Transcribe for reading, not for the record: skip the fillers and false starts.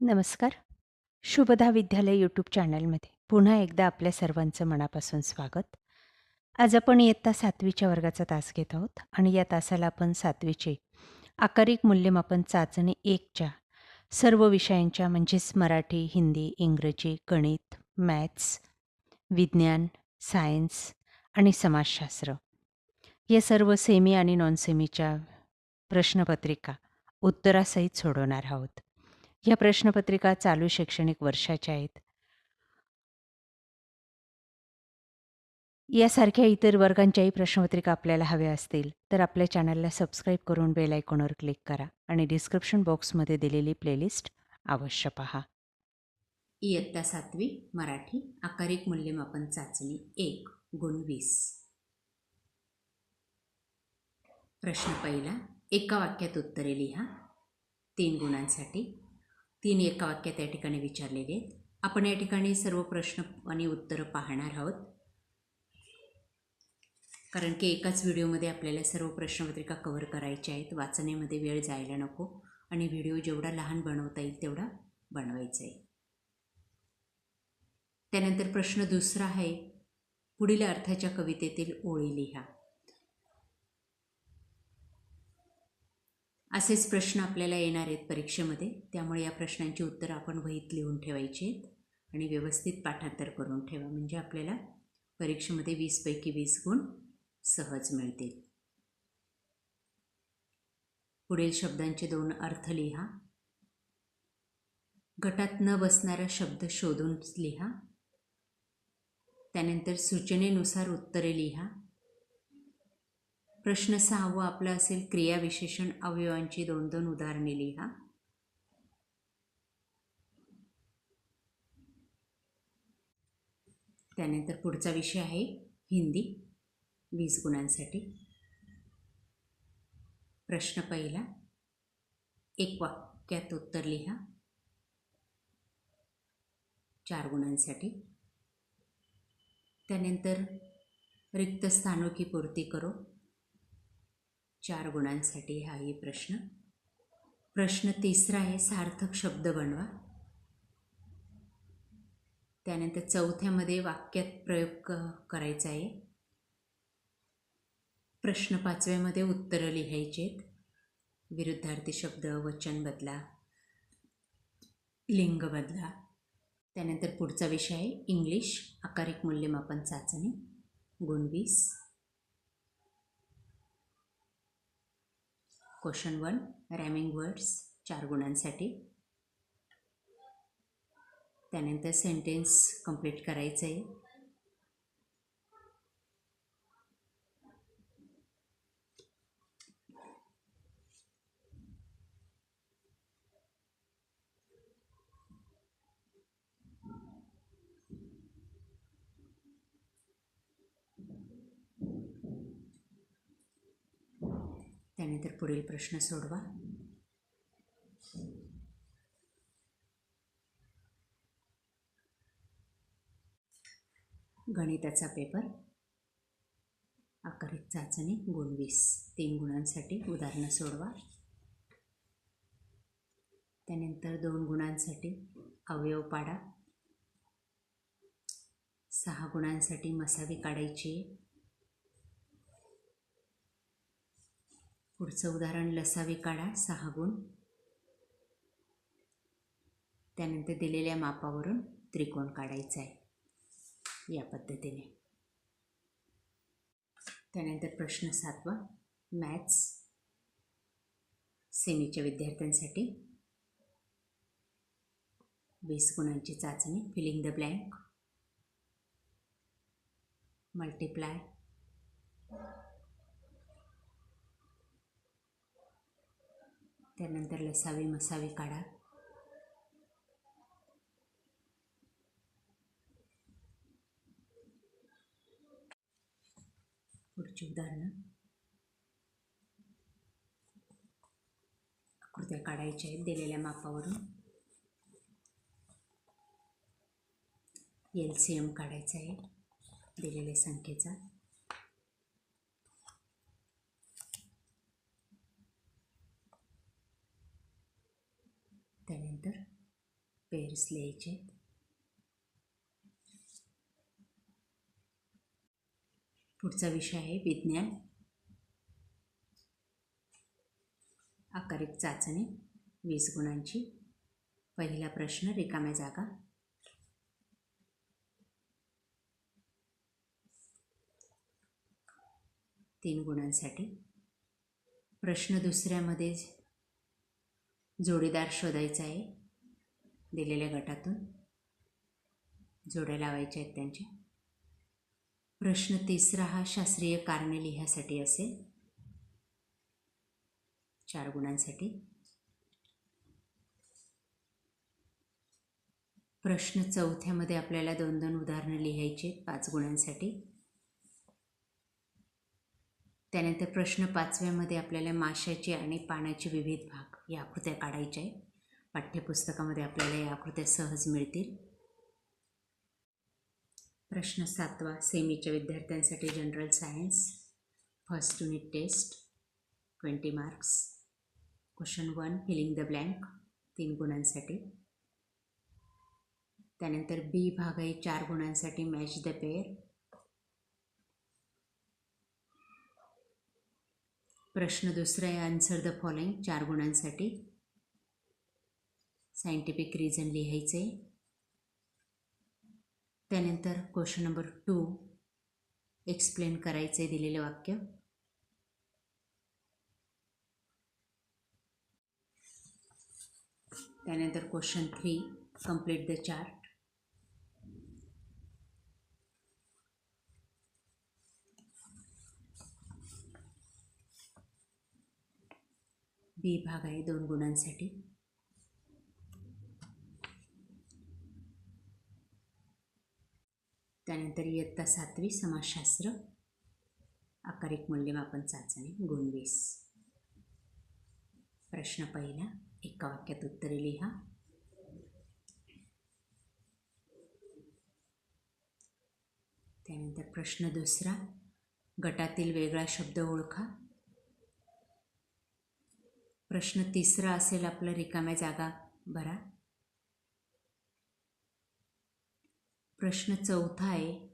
नमस्कार. शुभदा विद्यालय यूट्यूब चॅनलमध्ये पुन्हा एकदा आपल्या सर्वांचं मनापासून स्वागत. आज आपण इयत्ता 7वीच्या वर्गाचा तास घेत आहोत आणि या तासाला आपण 7वीचे आकारिक मूल्यमापन चाचणी 1च्या सर्व विषयांच्या म्हणजेच मराठी, हिंदी, इंग्रजी, गणित, मॅथ्स, विज्ञान, सायन्स आणि समाजशास्त्र या सर्व सेमी आणि नॉन सेमीच्या प्रश्नपत्रिका उत्तरासहित सोडवणार आहोत. ह्या प्रश्नपत्रिका चालू शैक्षणिक वर्षाच्या आहेत. यासारख्या इतर वर्गांच्याही प्रश्नपत्रिका आपल्याला हव्या असतील तर आपल्या चॅनलला सबस्क्राईब करून बेल आयकॉनवर क्लिक करा आणि डिस्क्रिप्शन बॉक्समध्ये दिलेली प्लेलिस्ट अवश्य पहा. इयत्ता 7वी मराठी आकारिक मूल्यमापन चाचणी 1 गुण 20. प्रश्न पहिला, एका वाक्यात उत्तरे लिहा. 3 गुणांसाठी 3 एका वाक्यात या ठिकाणी विचारलेले आहेत. आपण या ठिकाणी सर्व प्रश्न आणि उत्तरं पाहणार आहोत, कारण की एकाच व्हिडिओमध्ये आपल्याला सर्व प्रश्नपत्रिका कव्हर करायच्या आहेत. वाचण्यामध्ये वेळ जायला नको आणि व्हिडिओ जेवढा लहान बनवता येईल तेवढा बनवायचा आहे. त्यानंतर प्रश्न दुसरा आहे, पुढील अर्थाच्या कवितेतील ओळी लिहा. असेच प्रश्न आपल्याला येणार आहेत परीक्षेमध्ये, त्यामुळे या प्रश्नांची उत्तरं आपण वहीत लिहून ठेवायची आहेत आणि व्यवस्थित पाठांतर करून ठेवा, म्हणजे आपल्याला परीक्षेमध्ये 20 पैकी 20 गुण सहज मिळतील. पुढील शब्दांचे 2 अर्थ लिहा. गटात न बसणारा शब्द शोधून लिहा. त्यानंतर सूचनेनुसार उत्तरे लिहा. प्रश्न 6 आपला असेल, क्रियाविशेषण अवयवांची 2-2 उदाहरणे लिहा. त्यानंतर पुढचा विषय आहे हिंदी, 20 गुणांसाठी. प्रश्न पहिला, एक वाक्यात उत्तर लिहा, 4 गुणांसाठी. त्यानंतर रिक्त स्थानों की पूर्ती करो, 4 गुणांसाठी हाही प्रश्न. प्रश्न तिसरा आहे, सार्थक शब्द बनवा. त्यानंतर चौथ्यामध्ये वाक्यात प्रयोग करायचा आहे. प्रश्न 5व्यामध्ये उत्तरं लिहायची आहेत. विरुद्धार्थी शब्द, वचन बदला, लिंग बदला. त्यानंतर पुढचा विषय आहे इंग्लिश आकारिक मूल्यमापन चाचणी, गुण 20. क्वेश्चन 1, रॅमिंग वर्ड्स, 4 गुणांसाठी. त्यानंतर सेंटेन्स कंप्लीट करायचं आहे. त्यानंतर पुढील प्रश्न सोडवा. गणिताचा पेपर, आकारिक चाचणी, गुण 20, 3 गुणांसाठी उदाहरणं सोडवा. त्यानंतर 2 गुणांसाठी अवयव पाडा. 6 गुणांसाठी मसावी काढायची. पुढचं उदाहरण लसावी काढा, 6 गुण. त्यानंतर दिलेल्या मापावरून त्रिकोण काढायचा आहे, या पद्धतीने. त्यानंतर प्रश्न 7वा, मॅथ्स सेमीच्या विद्यार्थ्यांसाठी, 20 गुणांची चाचणी. फिलिंग द ब्लँक, मल्टिप्लाय, त्यानंतर लसावी मसावी काढा. पुढची उदाहरणं, आकृत्या काढायच्या आहेत दिलेल्या मापावरून. LCM काढायचा आहे दिलेल्या संख्येचा. त्यानंतर पेअर्स लिहायचे. पुढचा विषय आहे विज्ञान. आकारिक चाचणी 20 गुणांची. पहिला प्रश्न रिकाम्या जागा. तीन गुणांसाठी. प्रश्न दुसऱ्यामध्ये जोडीदार शोधायचा आहे. दिलेल्या गटातून जोड्या लावायच्या आहेत त्यांच्या. प्रश्न तिसरा हा शास्त्रीय कारणे लिहायसाठी असेल. 4 गुणांसाठी. प्रश्न चौथ्यामध्ये आपल्याला 2-2 उदाहरणं लिहायचे 5 गुणांसाठी. त्यानंतर प्रश्न 5व्यामध्ये आपल्याला माशाचे आणि पाण्याचे विविध भाग या आकृत्या काढायच्या आहेत. पाठ्यपुस्तकामध्ये आपल्याला या आकृत्या सहज मिळतील. प्रश्न 7वा सेमीच्या विद्यार्थ्यांसाठी general science first unit test 20 marks. Question 1 filling the blank 3 गुणांसाठी. त्यानंतर बी भाग आहे 4 गुणांसाठी मॅच द पेअर. प्रश्न दुसरा आहे आन्सर द फॉलोइंग 4 गुणांसाठी. सायंटिफिक रिझन लिहायचे. त्यानंतर क्वेश्चन नंबर 2 एक्सप्लेन करायचे दिलेले वाक्य. त्यानंतर क्वेश्चन 3 कंप्लीट द चार्ट. बी भाग आहे 2 गुणांसाठी. त्यानंतर इयत्ता 7वी समाजशास्त्र आकारिक मूल्यमापन चाचणी गुण 20. प्रश्न पहिला एका वाक्यात उत्तरे लिहा. त्यानंतर प्रश्न दुसरा गटातील वेगळा शब्द ओळखा. प्रश्न तिसरा असेल आपलं रिकाम्या जागा भरा. प्रश्न चौथा आहे